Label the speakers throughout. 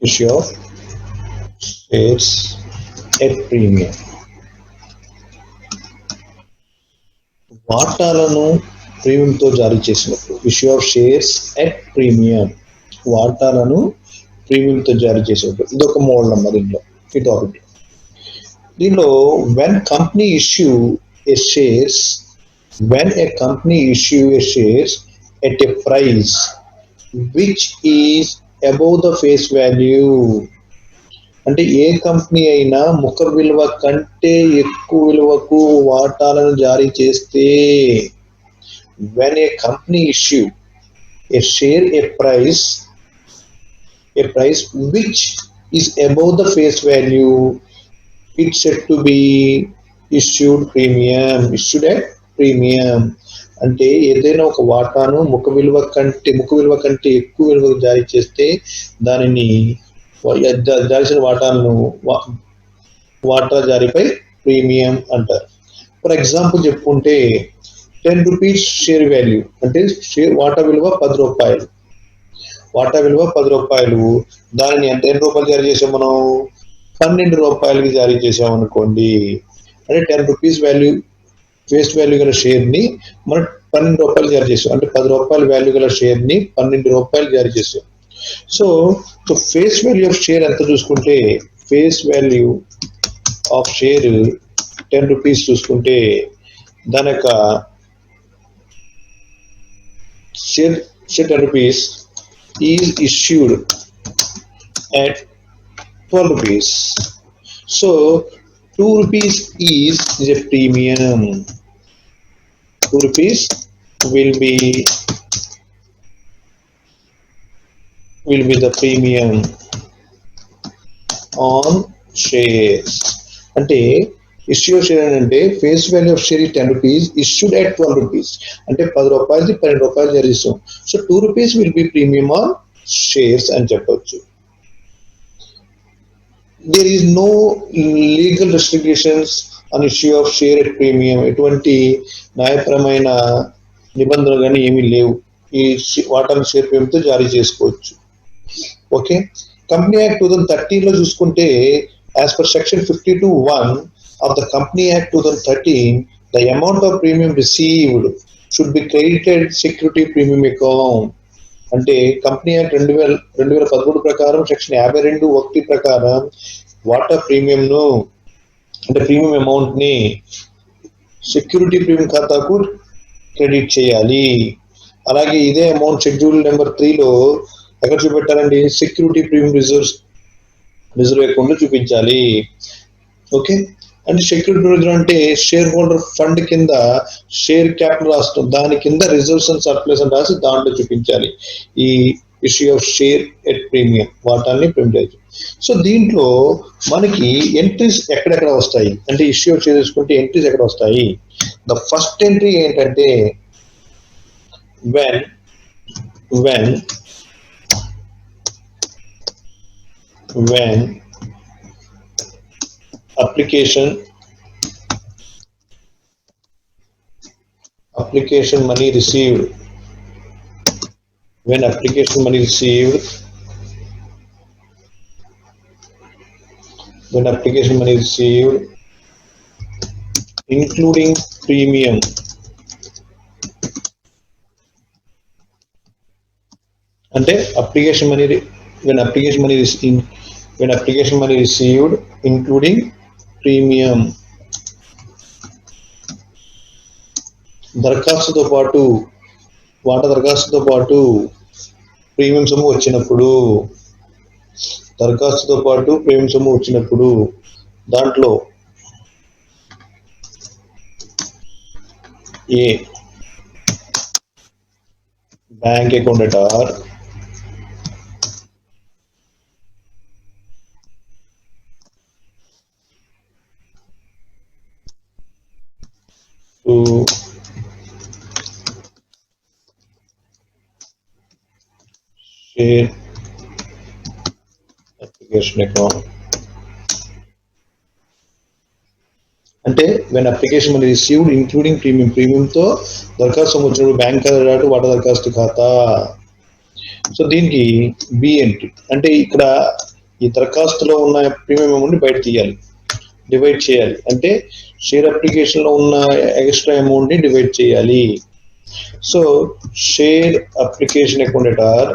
Speaker 1: issue of shares at premium. వాటాలను ప్రీమియంతో జారీ చేసినప్పుడు issue of shares at premium, వాటాలను ప్రీమియంతో జారీ చేసినప్పుడు ఇది ఒక మోడల్ అన్నమాట దీంట్లో ఈ టాపిక్. దీనిలో when company issue A shares when a company issue a shares at a price which is above the face value, అంటే ఏ కంపెనీ అయినా ముఖ విలువ కంటే ఎక్కువ విలువకు వాటాలను జారీ చేస్తే when a company issue a share a price which is above the face value, it's said to be issued at premium. అంటే ఏదైనా ఒక వాటాను ముఖ విలువ కంటే ఎక్కువ విలువ జారీ చేస్తే దానిని జారీసిన వాటాలను వాటా జారీపై ప్రీమియం అంటారు. ఫర్ ఎగ్జాంపుల్ చెప్పుకుంటే 10 రూపీస్ షేర్ వాల్యూ, అంటే వాటా విలువ 10 రూపాయలు, దానిని ఎన్ని రూపాయలు జారీ చేసాం మనం, 12 రూపాయలకి జారీ చేసాం అనుకోండి. అంటే 10 రూపీస్ వాల్యూ ఫేస్ వాల్యూ గల షేర్ ని మనం 12 రూపాయలు జారీ చేసాం, అంటే 10 రూపాయల వాల్యూ గల షేర్ ని 12 రూపాయలు జారీ చేసాం. So face value of share ఎంత చూసుకుంటే, face value of share 10 rupees చూసుకుంటే దాని యొక్క share 10 rupees is issued at 12 rupees. So 2 rupees is a premium. 2 rupees will be the premium on shares. అంటే ఇష్యూ షేర్ అంటే face value of share 10 rupees issued at 12 rupees, అంటే 10 రూపాయలది 12 రూపాయలు జారీ చేస్తాం. So 2 rupees will be premium on shares అని చెప్పవచ్చు. There is no legal restrictions on issue of share at premium. ఎటువంటి న్యాయపరమైన నిబంధనలు కానీ ఏమీ లేవు, ఈ వాటాను షేర్ ప్రీమియంతో జారీ చేసుకోవచ్చు. ఓకే, కంపెనీ యాక్ట్ 2013 లో చూసుకుంటే as per section 52(1) of the Company Act 2013, the amount of premium received should be credited security premium account. అంటే కంపెనీ యాక్ట్ 2013 ప్రకారం సెక్షన్ 52(1) ప్రకారం వాటా ప్రీమియంను, అంటే ప్రీమియం అమౌంట్ ని సెక్యూరిటీ ప్రీమియం ఖాతాకు క్రెడిట్ చేయాలి. అలాగే ఇదే అమౌంట్ షెడ్యూల్ నెంబర్ 3 లో ఎక్కడ చూపెట్టాలండి, సెక్యూరిటీ ప్రీమియం రిజర్వ్ అకౌంట్ లో చూపించాలి. ఓకే, అంటే సెక్యూరిటీ రిజర్వ్ అంటే షేర్ హోల్డర్ ఫండ్ కింద షేర్ క్యాపిటల్ రాస్తాం, దాని కింద రిజర్వ్స్ అండ్ సర్ప్లస్ అని రాసి దాంట్లో చూపించాలి ఈ issue of share at premium, వాటాన్ని ప్రీమియం. సో దీంట్లో మనకి ఎంట్రీస్ ఎక్కడెక్కడ వస్తాయి అంటే ఇష్యూ ఆఫ్ షేర్ చేసుకుంటే ఎంట్రీస్ ఎక్కడ వస్తాయి. ద ఫస్ట్ ఎంట్రీ ఏంటంటే when application money received, including premium, అంటే when application money received including premium, దరఖాస్తుతో పాటు వాటా దరఖాస్తుతో పాటు ప్రీమియం సొమ్ము వచ్చినప్పుడు దాంట్లో ఏ bank account అటార్ share application account. అంటే when application money received including premium తో దరఖాస్తు వచ్చినప్పుడు బ్యాంక్ ఖాతా వాటా దరఖాస్తు ఖాతా. సో దీనికి బి ఎంట్రీ అంటే ఇక్కడ ఈ దరఖాస్తులో ఉన్న ప్రీమియం అమౌంట్ బయట తీయాలి, డివైడ్ చేయాలి. అంటే షేర్ అప్లికేషన్ లో ఉన్న ఎక్స్ట్రా అమౌంట్ ని డివైడ్ చేయాలి. So share application account or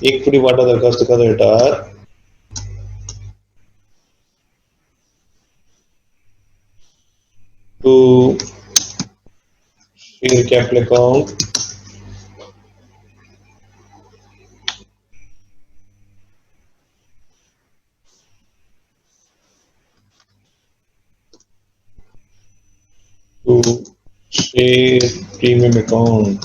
Speaker 1: equity వాటా దరఖాస్తు కదా or to share capital account to share premium account.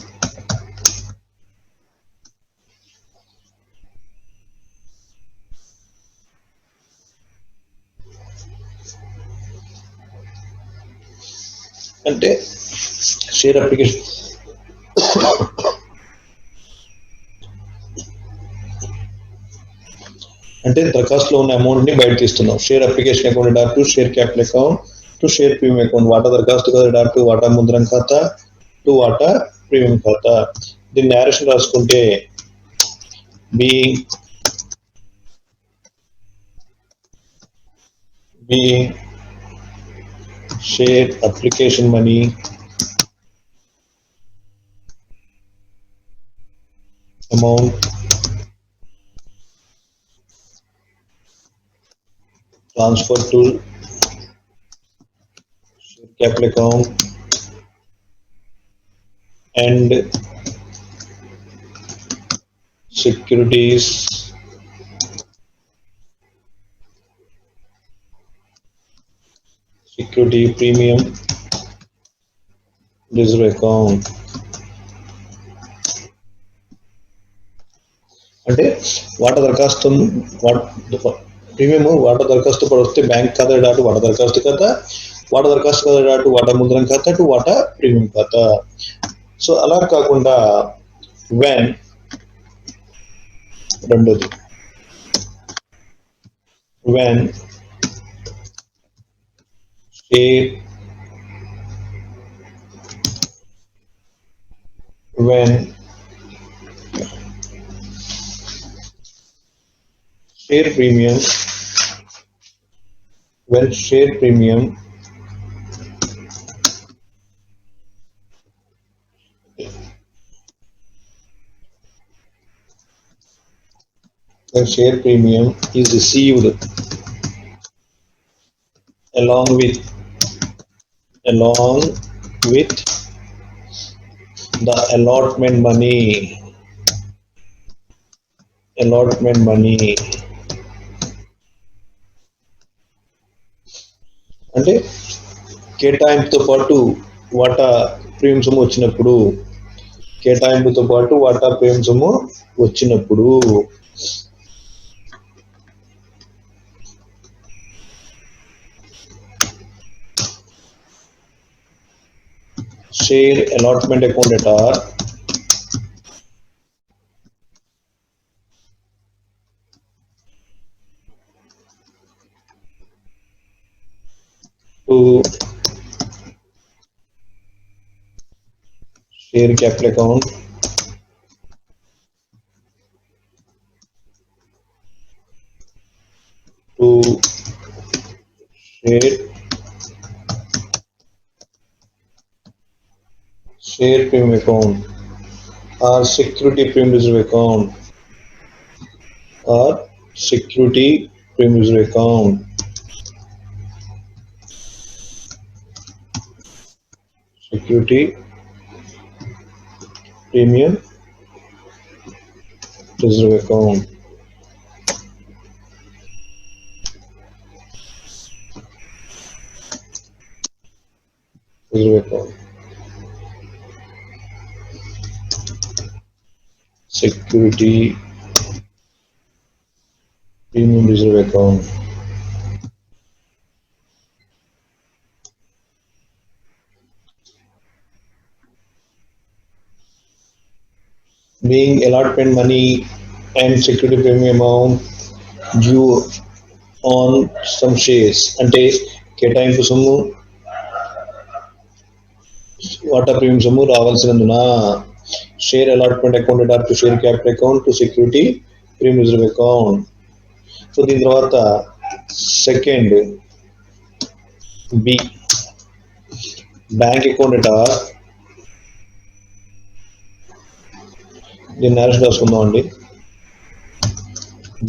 Speaker 1: అంటే షేర్ అప్లికేషన్ అంటే దరఖాస్తులో ఉన్న అమౌంట్ ని బయట తీస్తున్నాం. Share application account dot to share capital account to share premium account వాటా దరఖాస్తు కదా డాట్ టు వాటా ముద్రణ ఖాతా టు వాటా ప్రీమియం ఖాతా. దీన్ని నేరేషన్ రాసుకుంటే B share application money amount transfer to share capital account and securities security premium reserve account. అంటే వాటా దరఖాస్తు ప్రీమియం వాటా దరఖాస్తు పడి వస్తే బ్యాంక్ ఖాతా డాటు వాటా దరఖాస్తు ఖాతా, వాటా దరఖాస్తు ఖాతా డాటు వాటా ముద్రణ ఖాతా టు వాటా ప్రీమియం ఖాతా. సో అలా కాకుండా వెన్ రెండోది when when share premium is received along with the allotment money అంటే కేటాయింపుతో పాటు వాటా ప్రీమియం సొమ్ము వచ్చినప్పుడు share allotment account at R to share capital account to share premium account or security premium reserve account security premium reserve account. Security premium reserve account. Being allotment money and security premium amount due on some shares అంటే కేటాయింపు సొమ్ము వాటా premium సొమ్ము రావాల్సినందున share allotment account are to share capital account to security premium reserve account. So దీని తర్వాత second B bank account R దీన్ని narration రాసుకుందాం అండి.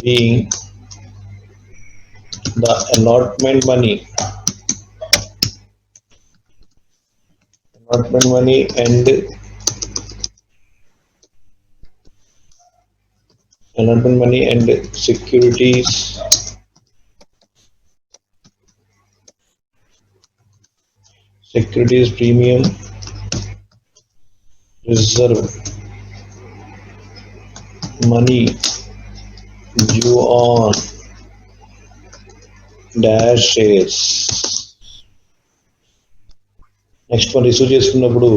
Speaker 1: Being the allotment money and securities premium reserve money due on dash shares. Next మనం receive చేసుకున్నప్పుడు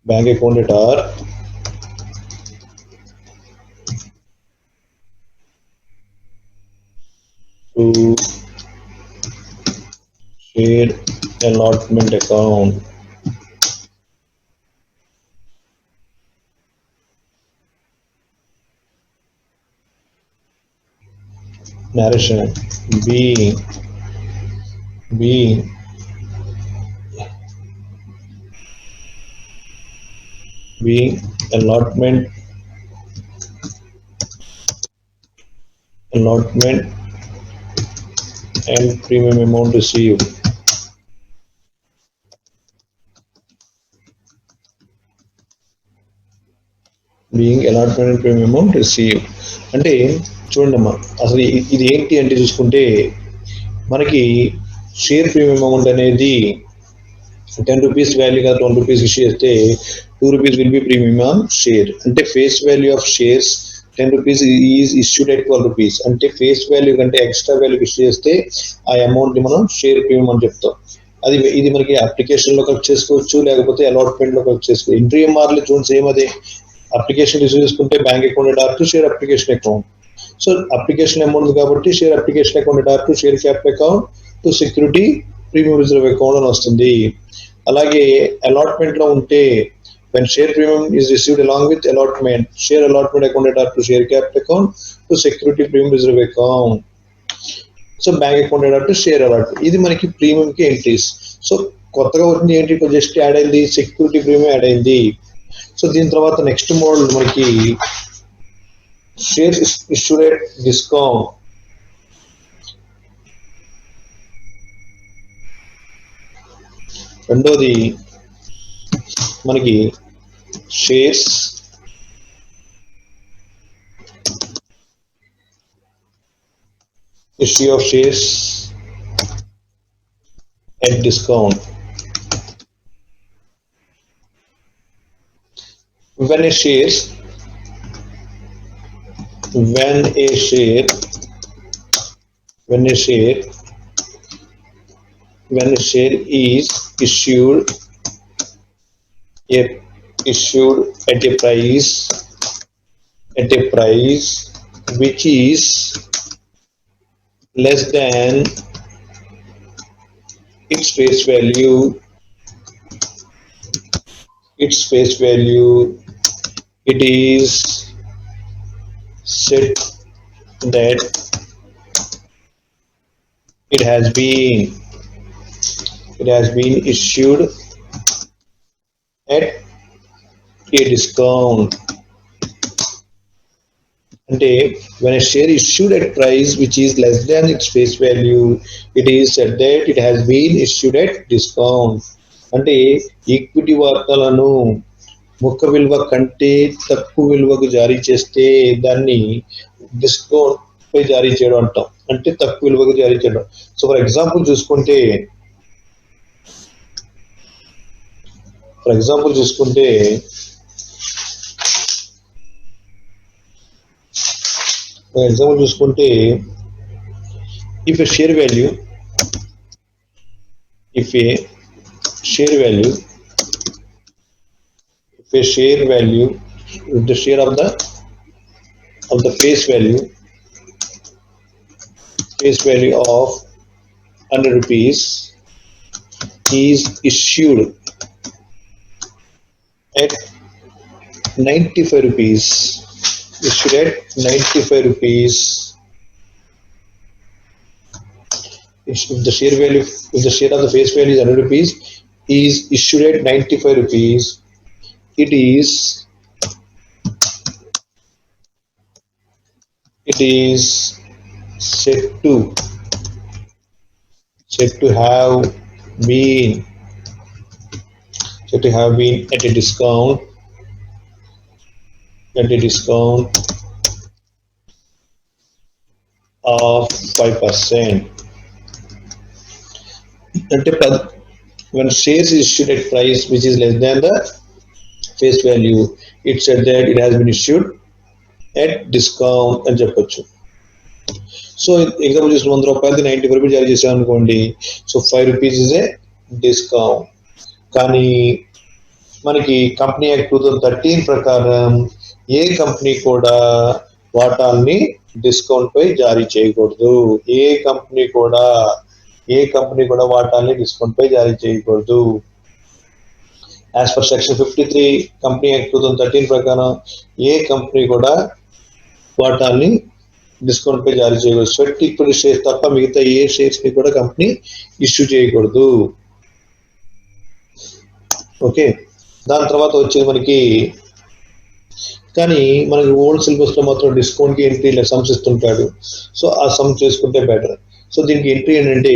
Speaker 1: bank account are to share allotment account. Narration being allotment and premium amount received. Being allotment and premium amount received అంటే చూడండి అమ్మా, అసలు ఇది ఏంటి అంటే చూసుకుంటే మనకి షేర్ ప్రీమియం అమౌంట్ అనేది 10 రూపీస్ వాల్యూ కదా 20 రూపీస్ ఇష్యూ చేస్తే 2 rupees will be premium on share. అంటే face value of shares 10 rupees is issued at 12 rupees. అంటే ఫేస్ వాల్యూ కంటే ఎక్స్ట్రా వాల్యూ ఇష్యూ చేస్తే ఆ అమౌంట్ ని మనం షేర్ ప్రీమియం అని చెప్తాం. ఇది మనకి అప్లికేషన్ లో కలెక్ట్ చేసుకోవచ్చు, లేకపోతే అలాట్మెంట్ లో కలెక్ట్ చేసుకోవచ్చు. ఎంట్రీ ఎంఆర్లు చూడండి సేమ్ అదే. అప్లికేషన్ రిసీవ్ చేసుకుంటే bank account are to share application account. So application amount కాబట్టి share application account are to share capital account to security premium reserve account అని వస్తుంది. అలాగే అలాట్మెంట్ లో ఉంటే when share premium is received along with allotment, share allotment account are to share capital account to security premium reserve account. So bank account are to share allotment. ఇది మనకి premium కి entries. So కొత్తగా వచ్చింది ఏంటి, just add అయింది security premium add అయింది. So దీని తర్వాత నెక్స్ట్ మోడల్ మనకి షేర్ ఇష్యూడ్ ఎట్ డిస్కౌంట్. రెండోది మనకి shares issue of shares at discount. When a share is issued at a price which is less than its face value, it is said that it has been issued at a discount. అంటే when a share issued at price which is less than its face value, it is said that it has been issued at discount. అంటే equity వాటాలను ముఖ విలువ కంటే తక్కువ విలువకు జారీ చేస్తే దాన్ని డిస్కౌంట్ పై జారీ చేయడం అంటాం. అంటే తక్కువ విలువకు జారీ చేయడం. సో ఫర్ ఎగ్జాంపుల్ చూసుకుంటే if a share value the share of the face value of 100 rupees is issued at 95 rupees, issued at 95 rupees. If the share value, if the share of the face value is 100 rupees, is issued at 95 rupees, it is said to have been at a discount of 5%. When shares is issued at price which is less than the face value, it said that it has been issued at discount అని చెప్పొచ్చు. So example చూసిన 100 రూపాయలది 95 rupees జారీ చేసాం అనుకోండి. So 5 rupees is a discount. కానీ మనకి company act 2013 ప్రకారం ఏ company కూడా వాటాల్ని డిస్కౌంట్ పై జారీ చేయకూడదు. ఏ కంపెనీ కూడా వాటాల్ని డిస్కౌంట్ పై జారీ చేయకూడదు. As per section 53 company act 2013 ప్రకారం ఏ కంపెనీ కూడా వాటాల్ని డిస్కౌంట్ పై జారీ చేయకూడదు. స్వెట్ ఈక్విటీ షేర్స్ తప్ప మిగతా ఏ షేర్స్ ని కూడా కంపెనీ ఇష్యూ చేయకూడదు. ఓకే, దాని తర్వాత వచ్చేది మనకి, కానీ మనకి ఓల్డ్ సిలబస్ లో మాత్రం డిస్కౌంట్ కి ఎంట్రీ సమ్స్ ఇస్తుంటాడు. సో ఆ సమ్ చేసుకుంటే బెటర్. సో దీనికి ఎంట్రీ ఏంటంటే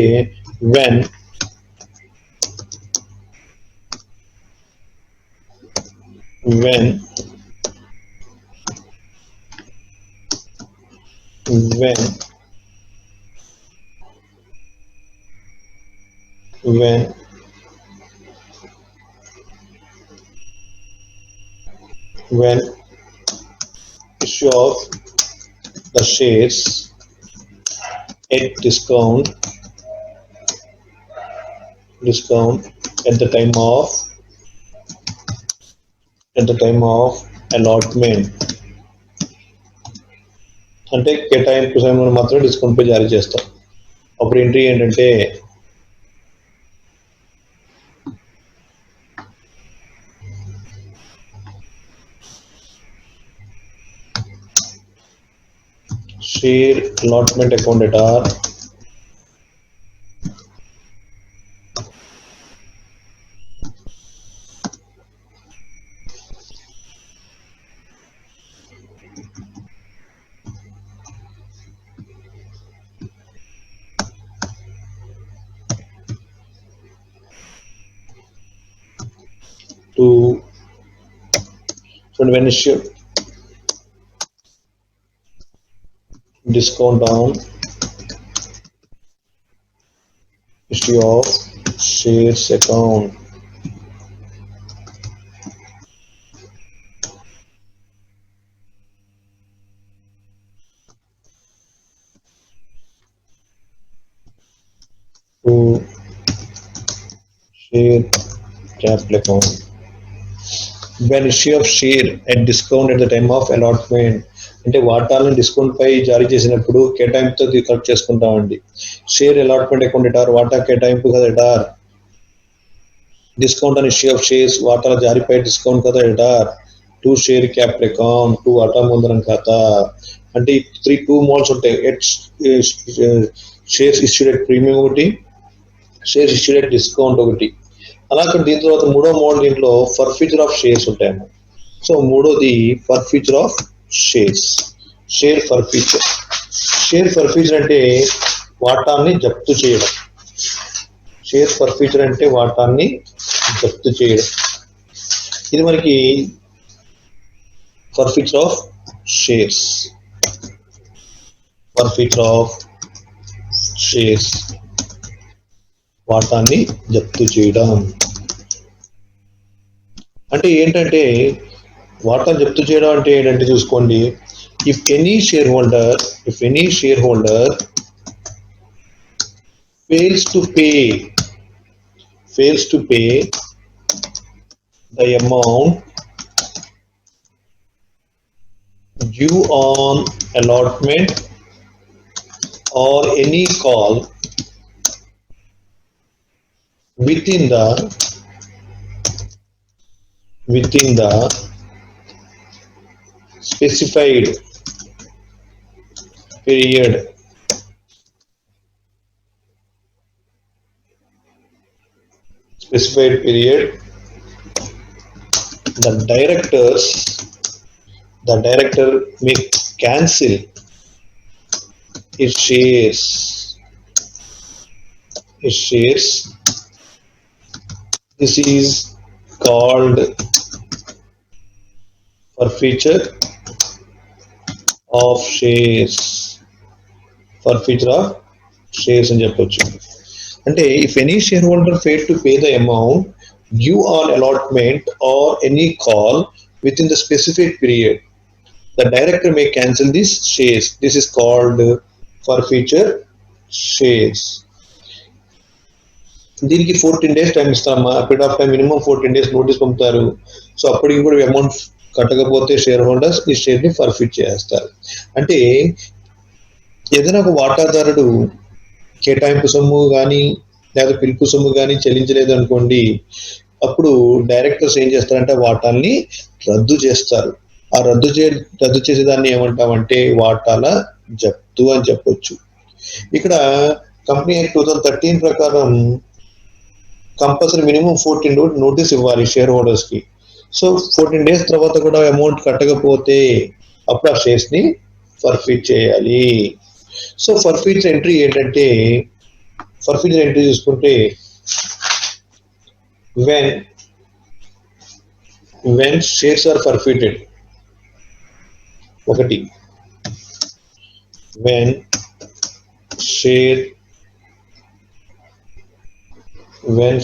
Speaker 1: when issue of the shares at discount at the time of allotment, అంటే కేటాయింపు సమయంలో మాత్రమే డిస్కౌంట్ పై జారీ చేస్తాం. అప్పుడు ఎంట్రీ ఏంటంటే share allotment account at R to when issue discount on issue of shares account. To share capital account. When issue of share at discount at the time of allotment, అంటే వాటాలను discount పై జారీ చేసినప్పుడు కేటాయింపుతో collect చేసుకుంటామండి. Share allotment account ఎటార్, వాటా కేటాయింపు కదా ఎటార్. డిస్కౌంట్ అని ఇష్యూ ఆఫ్ షేర్స్, వాటాల జారీపై డిస్కౌంట్ కదా ఎటార్. To share capital account, to వాటా మూలధనం ఖాతా. అంటే 2 మోడ్స్ ఉంటాయి. షేర్స్ ఇష్యూడ్ ఎట్ ప్రీమియం ఒకటి, షేర్స్ ఇష్యూడ్ ఎట్ డిస్కౌంట్ ఒకటి. అలాగే దీని తర్వాత మూడో మోడ్ దీంట్లో ఫర్ ఫ్యూచర్ ఆఫ్ షేర్స్ ఉంటాయన్నమాట. సో మూడోది forfeiture of shares. Share forfeiture అంటే వాటాన్ని జప్తు చేయడం. షేర్ ఫర్ ఫ్యూచర్ అంటే వాటాన్ని జప్తు చేయడం. ఇది మనకి ఫర్ ఫ్యూచర్ ఆఫ్ షేర్స్. వాటాన్ని జప్తు చేయడం అంటే ఏంటంటే, వాటాను జప్తు చేయడం అంటే ఏంటంటే చూసుకోండి, if any share holder fails to pay the amount due on allotment or any call within within the specified period the director may cancel his shares. This is called forfeiture of shares. Forfeiture of shares అని చెప్పొచ్చు. అంటే if any shareholder failed to pay the amount due on allotment or any call within the specific period, the director may cancel these shares. This is called forfeiture shares. దీనికి 14 days time ఇస్తామా, period of time minimum 14 days notice పంపుతారు. So అప్పటికి కూడా amount కట్టకపోతే share holders ఈ share ని forfeit చేస్తారు. అంటే ఏదైనా ఒక వాటాదారుడు కేటాయింపు సొమ్ము కానీ లేదా పిలుపు సొమ్ము కానీ చెల్లించలేదు అనుకోండి, అప్పుడు డైరెక్టర్స్ ఏం చేస్తారంటే వాటాల్ని రద్దు చేస్తారు. ఆ రద్దు చేసేదాన్ని ఏమంటామంటే వాటాల జప్తు అని చెప్పొచ్చు. ఇక్కడ కంపెనీ యాక్ట్ 2013 ప్రకారం కంపల్సరీ మినిమం 14 days నోటీస్ ఇవ్వాలి షేర్ హోల్డర్స్ కి. సో 14 days తర్వాత కూడా అమౌంట్ కట్టకపోతే అప్పుడు ఆ షేర్స్ ని ఫర్ఫిట్ చేయాలి. సో ఫర్ఫిట్ ఎంట్రీ ఏంటంటే, ఫర్ఫిట్ ఎంట్రీ చూసుకుంటే when shares are forfeited, ఒకటి when share are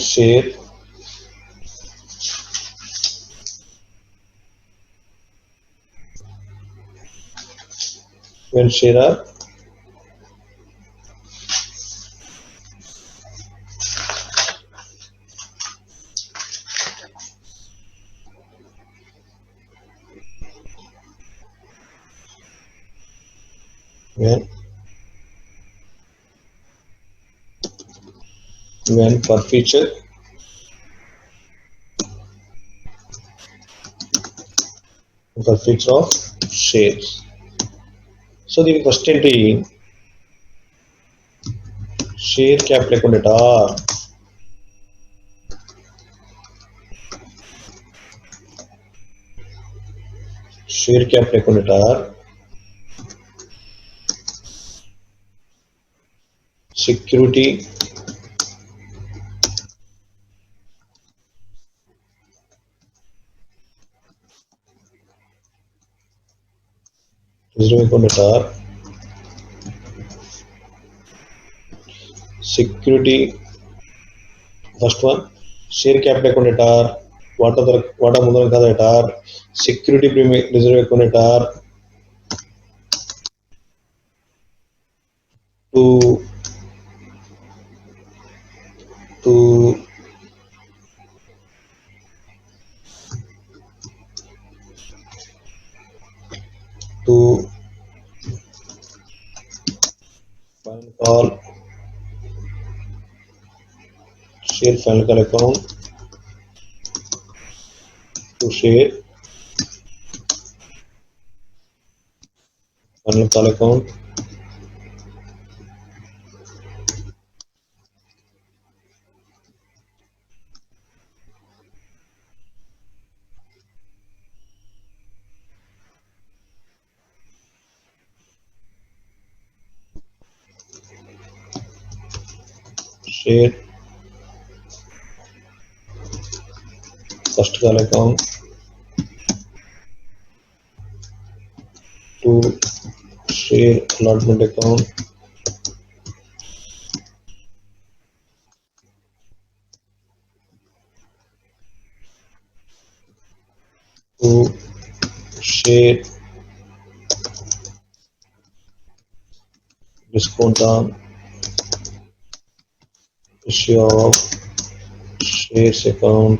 Speaker 1: when forfeiture of shares. So దీనికి ఫస్ట్ ఏంటి, షేర్ క్యాప్ లేకుండా security security first one share cap లేకుండా వాటా ముందర కదా సెక్యూరిటీ రిజర్వ్ లేకుండా to final call share final call account to share final call account share first call account to share allotment account to share discount on issue of shares account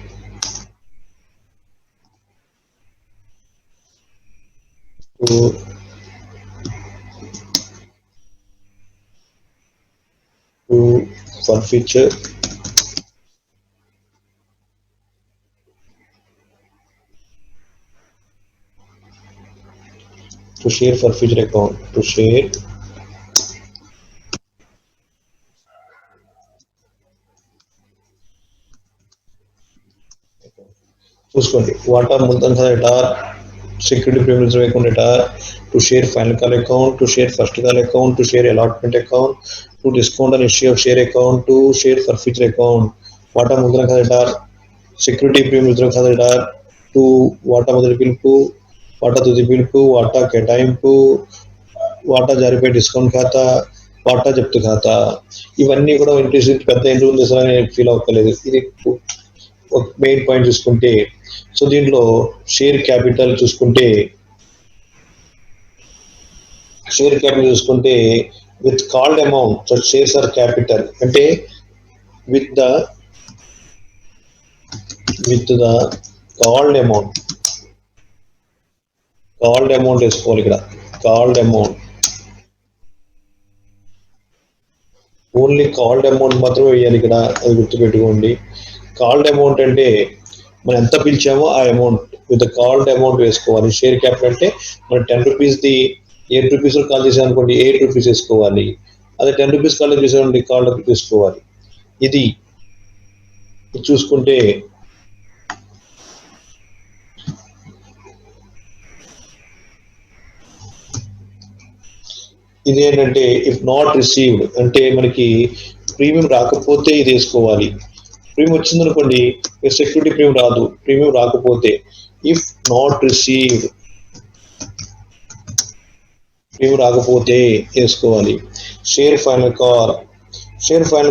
Speaker 1: to forfeiture to share for future account, to share చూసుకోండి వాటా మూలధన ఖాతా security premium reserve account to share final call account, to share first call account, to share allotment account, to discount and issue of share account, to share for future account. వాటా ముద్రణ ఖాతా security premium reserve ఖాతా to వాటా మొదటి పిలుపు, వాటా తుది పిలుపు, వాటా కేటాయింపు, వాటా జారీపై డిస్కౌంట్ ఖాతా, వాటా జప్తు ఖాతా. ఇవన్నీ కూడా ఇంట్రెస్ట్ పెద్ద ఎందుకు ఉంది అసలు ఫీల్ అవ్వలేదు. ఇది ఒక మెయిన్ పాయింట్ చూసుకుంటే, సో దీంట్లో షేర్ క్యాపిటల్ చూసుకుంటే with called amount, so shares or capital అంటే విత్ ద కాల్డ్ అమౌంట్ వేసుకోవాలి. ఇక్కడ called amount, only called amount మాత్రమే వేయాలి ఇక్కడ, అది గుర్తుపెట్టుకోండి. కాల్డ్ అమౌంట్ అంటే మనం ఎంత పిలిచామో ఆ అమౌంట్ విత్ కాల్డ్ అమౌంట్ వేసుకోవాలి. షేర్ క్యాపిటల్ అంటే మనం 10 రూపీస్ది 8 రూపీస్ కాల్ చేసాం అనుకోండి, 8 రూపీస్ వేసుకోవాలి. అదే 10 రూపీస్ కాల్ చేసామండి, కాల్డ్ తీసుకోవాలి. ఇది చూసుకుంటే ఇది ఏంటంటే ఇఫ్ నాట్ రిసీవ్డ్ అంటే మనకి ప్రీమియం రాకపోతే ఇది వేసుకోవాలి. ప్రీమియం వచ్చింది అనుకోండి, సెక్యూరిటీ ప్రీమియం రాదు. ప్రీమియం రాకపోతే ఇఫ్ నాట్ రిసీవ్డ్, ప్రీమియం రాకపోతే వేసుకోవాలి. షేర్ ఫైనల్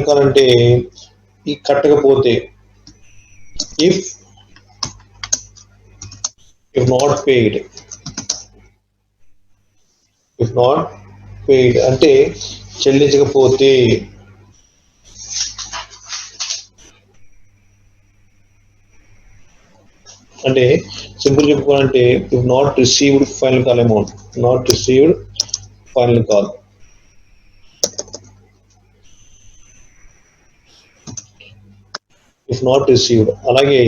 Speaker 1: కాల్ అంటే ఈ కట్టకపోతే ఇఫ్ నాట్ పెయిడ్ అంటే చెల్లించకపోతే. అంటే సింపుల్ చెప్పుకోవాలంటే if not received final call amount, if not received. అలాగే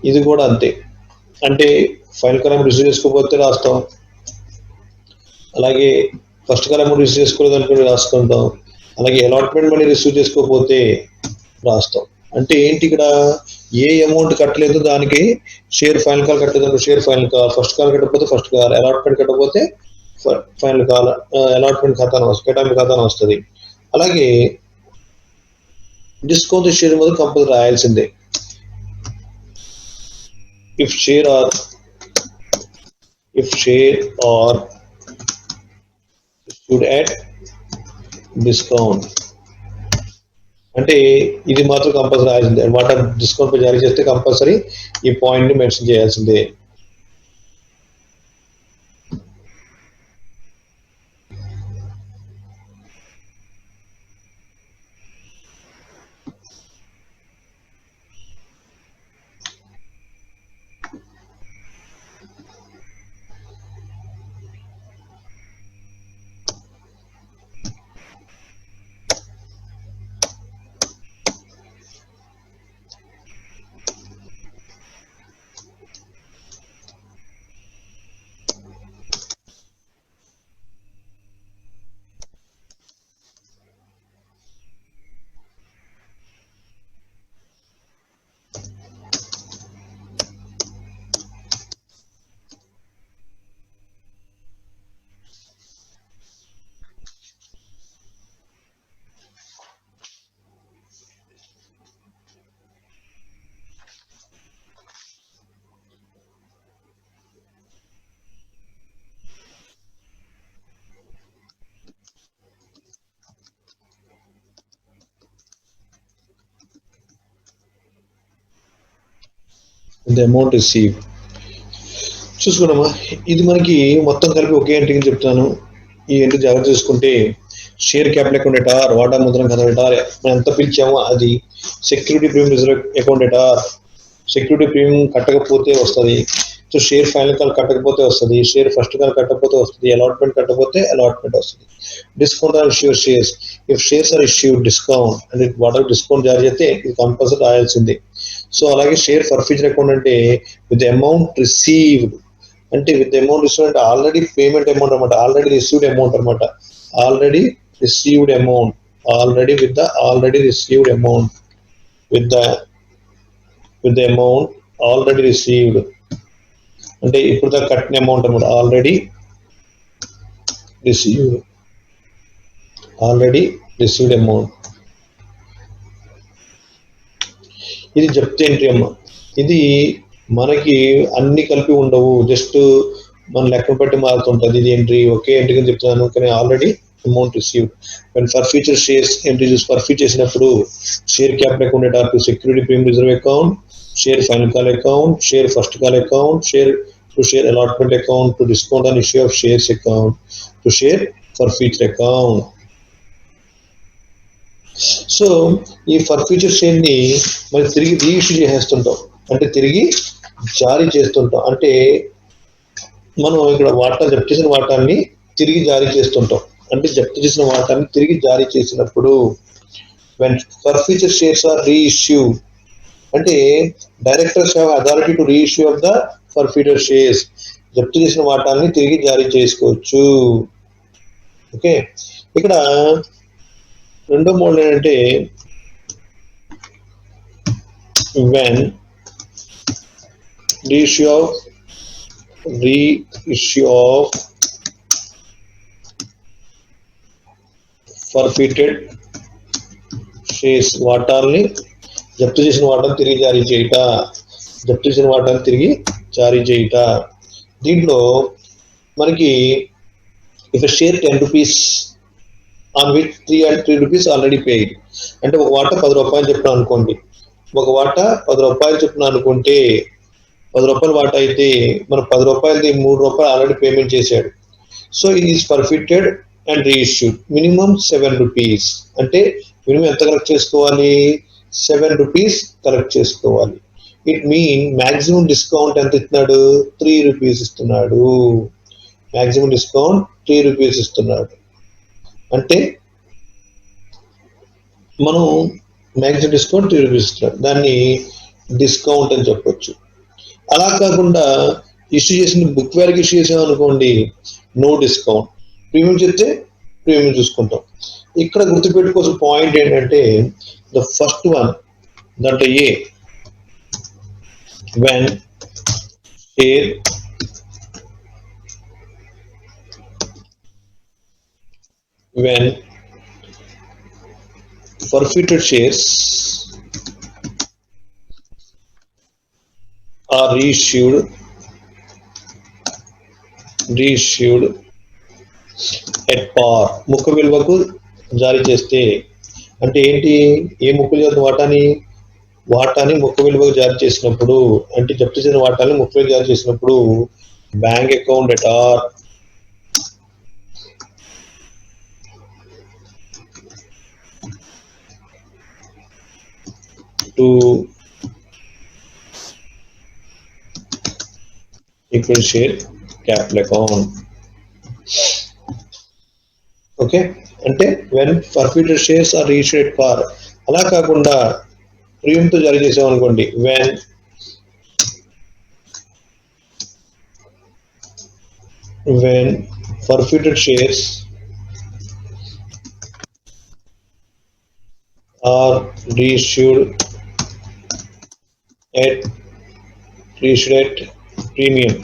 Speaker 1: ఇది కూడా అంతే, అంటే ఫైనల్ కాల్ అమౌంట్ రిసీవ్ చేసుకోకపోతే రాస్తాం. అలాగే ఫస్ట్ కాల్ అమౌంట్ రిసీవ్ చేసుకోలేదు అనుకుంటే రాసుకుంటాం. అలాగే అలాట్మెంట్ మనీ రిసీవ్ చేసుకోకపోతే రాస్తాం. అంటే ఏంటి, ఇక్కడ ఏ అమౌంట్ కట్టలేదు దానికి షేర్ ఫైనల్ కాల్ కట్టలేదు, share final call, first call కట్టకపోతే ఫస్ట్ కాల్, అలాట్మెంట్ కట్టకపోతే ఫైనల్ కాల్, అలాట్మెంట్ ఖాతాను కేటాయింపు ఖాతాను వస్తుంది. అలాగే డిస్కౌంట్ షేర్ మీద కంపల్సరీ రాయాల్సిందే. If share are issued at discount అంటే ఇది మాత్రం కంపల్సరీ రాయాల్సిందే. వాటర్ డిస్కౌంట్ పై జారీ చేస్తే కంపల్సరీ ఈ పాయింట్ ని మెన్షన్ చేయాల్సిందే. ద అమౌంట్ రిసీవ్ చూసుకున్నామా. ఇది మనకి మొత్తం కలిపి ఒకే ఎంట్రీ చెప్తాను. ఈ ఎంట్రీ జాగ్రత్త చూసుకుంటే షేర్ క్యాపిటల్ అకౌంట్ ఎటార్, వాటా ముద్రణ ఖాతా ఎటార్, మనం ఎంత పిలిచామో అది. Security premium reserve account ఎటార్, security premium కట్టకపోతే వస్తుంది. సో షేర్ ఫైనల్ కాల్ కట్టకపోతే వస్తుంది, షేర్ ఫస్ట్ కాల్ కట్టకపోతే వస్తుంది, అలాట్మెంట్ కట్టకపోతే అలాట్మెంట్ వస్తుంది. Discount or issue shares, if shares or issue discount అంటే వాటర్ డిస్కౌంట్ జారీ చేస్తే ఇది కంపల్సరీ రాయాల్సిందే. సో అలాగే షేర్ ఫర్ ఫ్యూచర్ అకౌంట్ అంటే విత్ అమౌంట్ రిసీవ్డ్ అంటే విత్ అమౌంట్ రిసీవ్డ్ అంటే ఆల్రెడీ పేమెంట్ అమౌంట్ అనమాట, ఆల్రెడీ రిసీవ్డ్ అమౌంట్ అనమాట, already received amount, already with the already received amount, with the amount already received అంటే ఇప్పుడు దాకా కట్టిన అమౌంట్ అనమాట, already received, already received amount. ఇది జప్తు ఎంట్రీ అమ్మ. ఇది మనకి అన్ని కలిపి ఉండవు, జస్ట్ మన లెక్క బట్టి మారుతుంటుంది ఇది ఎంట్రీ. ఒకే ఎంట్రీ అని చెప్తున్నాను కానీ already amount received. And for future shares entry చూసి ఫర్ ఫ్యూచర్ చేసినప్పుడు share capital account to security premium reserve account, share final call account, share first call account, share to share allotment account, to discount on issue of shares account, to share forfeiture account. So ఈ for future share ని మరి తిరిగి reissue చేసేస్తుంటాం, అంటే తిరిగి జారీ చేస్తుంటాం. అంటే మనం ఇక్కడ వాటా జప్తు చేసిన వాటాన్ని తిరిగి జారీ చేస్తుంటాం. అంటే జప్తు చేసిన వాటాన్ని తిరిగి జారీ చేసినప్పుడు when for future shares are reissued అంటే directors have authority to reissue of the for future shares. జప్తు చేసిన వాటాన్ని తిరిగి జారీ చేసుకోవచ్చు. ఓకే, ఇక్కడ రెండో మోడ్ ఏంటంటే when reissue of forfeited shares వాటాల్ని జప్తు చేసిన వాటాన్ని తిరిగి జారీ చేయుట, జప్తు చేసిన వాటాన్ని తిరిగి జారీ చేయుట. దీంట్లో మనకి if share 10 rupees on which 3 rupees already paid, అంటే ఒక వాటా 10 రూపాయలు చెప్పిన అనుకోండి, ఒక వాటా 10 రూపాయలు చెప్పిన అనుకుంటే 10 రూపాయల వాటా అయితే మన 10 రూపాయలది 3 రూపాయలు ఆల్రెడీ పేమెంట్ చేశాడు. సో ఇది is forfeited and reissued. Minimum 7 rupees అంటే మినిమం ఎంత కలెక్ట్ చేసుకోవాలి, 7 రూపీస్ కలెక్ట్ చేసుకోవాలి. ఇట్ మీన్ మాక్సిమం డిస్కౌంట్ ఎంత ఇస్తున్నాడు, 3 రూపీస్ ఇస్తున్నాడు. మాక్సిమం డిస్కౌంట్ 3 రూపీస్ ఇస్తున్నాడు. అంటే మనం మాక్సిమం డిస్కౌంట్ 3 రూపీస్ ఇస్తున్నాడు, దాన్ని డిస్కౌంట్ అని చెప్పొచ్చు. అలా కాకుండా ఇష్యూ చేసిన బుక్ వాల్యూకి ఇష్యూ చేసాం అనుకోండి, నో డిస్కౌంట్. ప్రీమియం చెప్తే ప్రీమియం చూసుకుంటాం. ఇక్కడ గుర్తుపెట్టుకోవాల్సిన పాయింట్ ఏంటంటే ద ఫస్ట్ వన్ దాంట్లో ఏ when share when forfeited shares are reissued at par, ముక్క విలువకు జారీ చేస్తే. అంటే ఏంటి, ఏ ముక్క విలువ వాటాని ముక్క విలువకు జారీ చేసినప్పుడు, అంటే జప్తు చేసిన వాటాన్ని ముక్క విలువ జారీ చేసినప్పుడు bank account at are to equal share capital account. Okay, అంటే when forfeited shares are reissued at par. అలా కాకుండా ప్రీమియంతో జారీ చేసాం అనుకోండి, when forfeited shares are reissued at premium.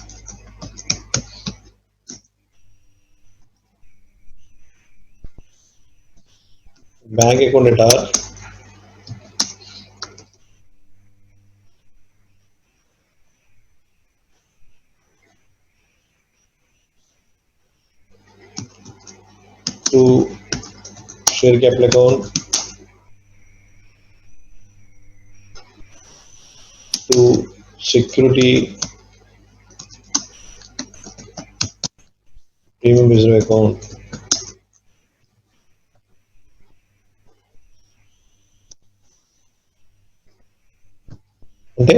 Speaker 1: Bank account at R to share capital account to security premium reserve account. అంటే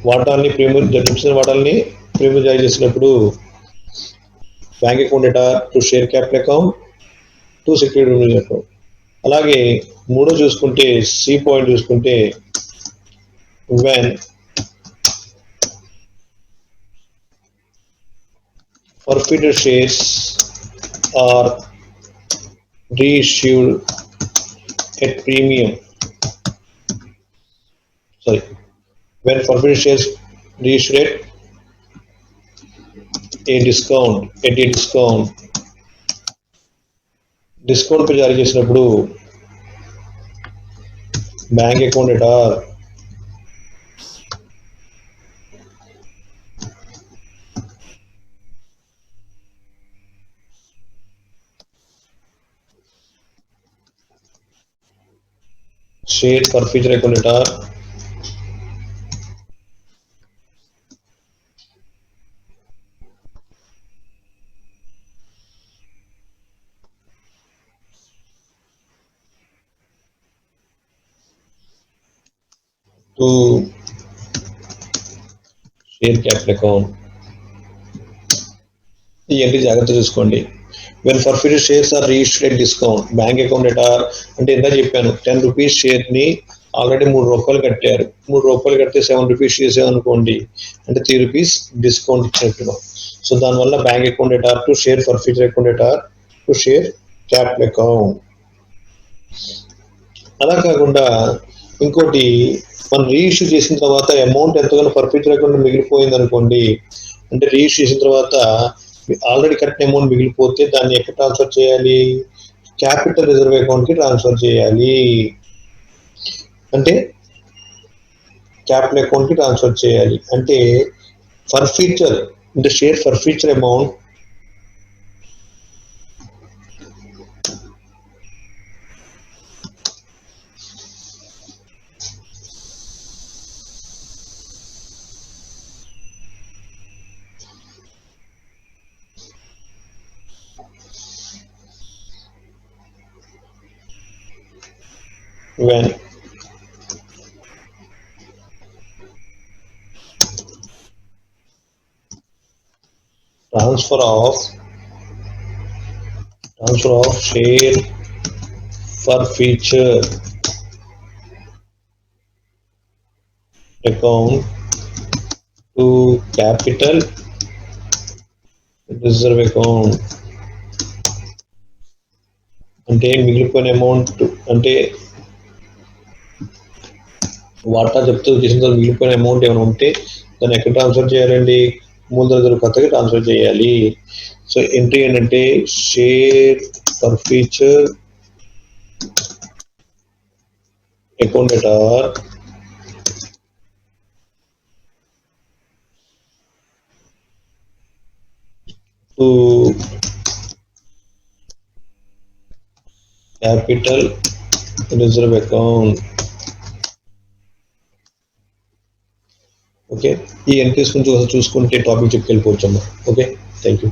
Speaker 1: వాటాన్ని premium జప్తు వాటాన్ని ప్రీమియం జారీ చేసినప్పుడు bank account data to share capital account to security account. అలాగే మూడో చూసుకుంటే C point చూసుకుంటే when forfeited shares are reissued at premium. Sorry, when forfeited shares reissued at a discount पे जारी చేసినప్పుడు bank account at R share forfeiture account at R to share capital account. ఈ entry జాగ్రత్త చూసుకోండి. When forfeited shares or registered at discount bank account at or అంటే ఎంత చెప్పాను 10 rupees షేర్ని ఆల్రెడీ 3 రూపాయలు కట్టారు. 3 రూపాయలు కడితే 7 రూపీస్ చేసామనుకోండి అంటే 3 రూపీస్ డిస్కౌంట్ ఇచ్చినట్టుగా. సో దానివల్ల bank account at are to share forfeited account at are to share capital account. అలా కాకుండా ఇంకోటి మనం రీఇష్యూ చేసిన తర్వాత అమౌంట్ ఎంతగానో ఫర్ఫిటెడ్ అకౌంట్ మిగిలిపోయింది అనుకోండి అంటే రీఇష్యూ చేసిన తర్వాత ఆల్రెడీ కట్టిన అమౌంట్ మిగిలిపోతే దాన్ని ఎక్కడ ట్రాన్స్ఫర్ చేయాలి క్యాపిటల్ రిజర్వ్ అకౌంట్కి ట్రాన్స్ఫర్ చేయాలి. అంటే క్యాపిటల్ అకౌంట్కి ట్రాన్స్ఫర్ చేయాలి అంటే ఫర్ఫీచర్ అంటే share forfeiture amount when transfer of share forfeiture account to capital reserve account అంటే మిగిలిపోయిన అమౌంట్ అంటే వాటా జప్తు చేసిన తర్వాత మిగిలిపోయిన అమౌంట్ ఏమైనా ఉంటే దాన్ని ఎక్కడ ట్రాన్స్ఫర్ చేయాలండి మూలధన రిజర్వ్ ఖాతాకి ట్రాన్స్ఫర్ చేయాలి. సో ఎంట్రీ ఏంటంటే share forfeiture account at are to capital reserve account. Okay ఈ ఎంట్రీస్ గురించి చూసుకుంటే టాపిక్ చెప్పుకెళ్ళిపోవచ్చమ్మా. Okay thank you.